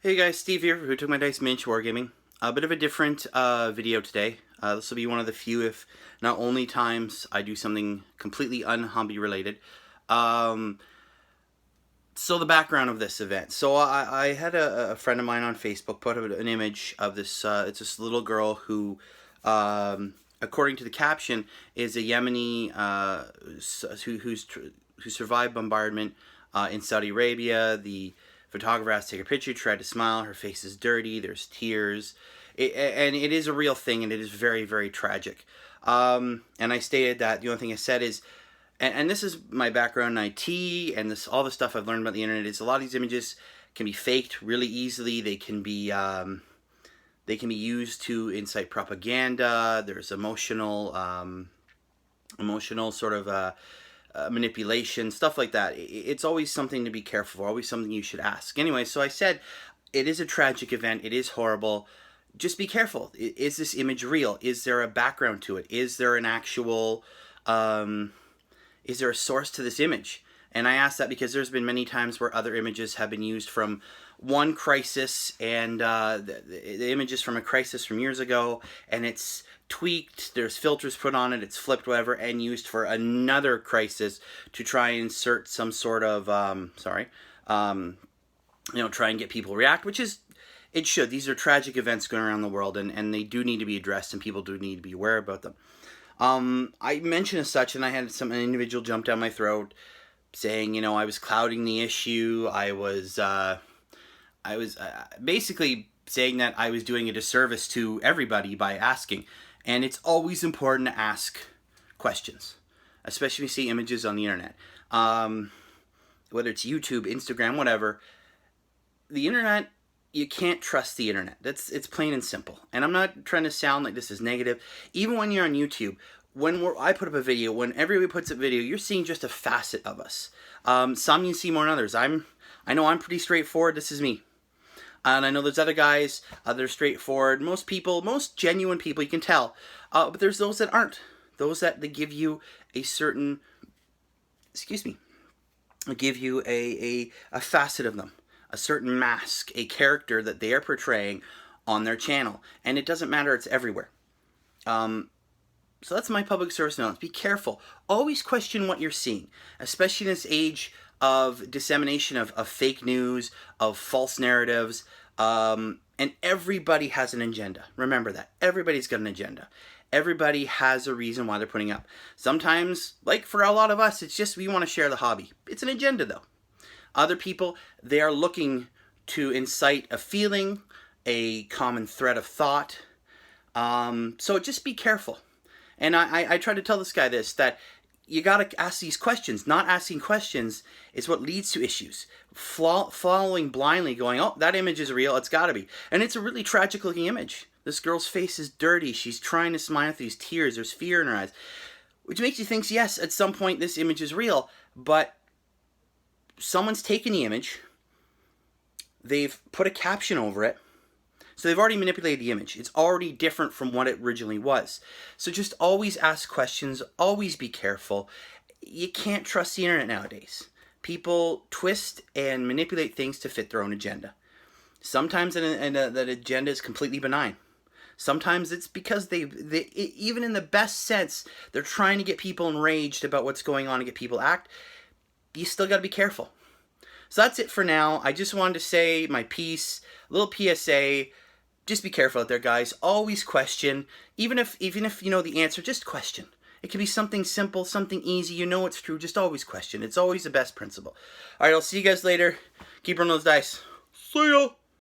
Hey guys, Steve here, who took my dice Minch Wargaming. A bit of a different video today. This will be one of the few, if not only, times I do something completely un-hobby related. So the background of this event. So I had a friend of mine on Facebook put an image of this, it's this little girl who, according to the caption, is a Yemeni who survived bombardment in Saudi Arabia. The photographer has to take a picture, tried to smile, her face is dirty, there's tears, and it is a real thing, and it is very, very tragic. And I stated that the only thing I said is, and this is my background in IT, and all the stuff I've learned about the internet, is a lot of these images can be faked really easily. They can be used to incite propaganda. There's emotional sort of manipulation, stuff like that. It's always something to be careful for, always something you should ask. Anyway, so I said, it is a tragic event, it is horrible, just be careful. Is this image real? Is there a background to it? Is there an actual, is there a source to this image? And I ask that because there's been many times where other images have been used from one crisis, and the images from a crisis from years ago, and it's tweaked, there's filters put on it, it's flipped, whatever, and used for another crisis to try and insert some sort of, try and get people to react, which is, it should. These are tragic events going around the world, and they do need to be addressed, and people do need to be aware about them. I mentioned as such, and I had an individual jump down my throat saying, I was clouding the issue. I was basically saying that I was doing a disservice to everybody by asking. And it's always important to ask questions, especially if you see images on the internet. Whether it's YouTube, Instagram, whatever. The internet, you can't trust the internet. It's plain and simple. And I'm not trying to sound like this is negative. Even when you're on YouTube, I put up a video, when everybody puts up video, you're seeing just a facet of us. Some you see more than others. I know I'm pretty straightforward. This is me. And I know there's other guys, they're straightforward. Most people, most genuine people, you can tell. But there's those that aren't. Those that they give you a certain, give you a facet of them. A certain mask, a character that they are portraying on their channel. And it doesn't matter, it's everywhere. So that's my public service announcement. Be careful. Always question what you're seeing, especially in this age of dissemination of fake news, of false narratives, and everybody has an agenda. Remember that. Everybody's got an agenda. Everybody has a reason why they're putting up. Sometimes, like for a lot of us, it's just we want to share the hobby. It's an agenda though. Other people, they are looking to incite a feeling, a common thread of thought. So just be careful. And I try to tell this guy that you got to ask these questions. Not asking questions is what leads to issues. Following blindly, going, oh, that image is real, it's got to be. And it's a really tragic looking image. This girl's face is dirty. She's trying to smile through these tears. There's fear in her eyes. Which makes you think, yes, at some point this image is real. But someone's taken the image. They've put a caption over it. So they've already manipulated the image. It's already different from what it originally was. So just always ask questions. Always be careful. You can't trust the internet nowadays. People twist and manipulate things to fit their own agenda. Sometimes that agenda is completely benign. Sometimes it's because they even in the best sense, they're trying to get people enraged about what's going on and get people to act. You still got to be careful. So that's it for now. I just wanted to say my piece, a little PSA. Just be careful out there, guys. Always question. Even if you know the answer, just question. It can be something simple, something easy. You know it's true. Just always question. It's always the best principle. All right, I'll see you guys later. Keep rolling those dice. See ya.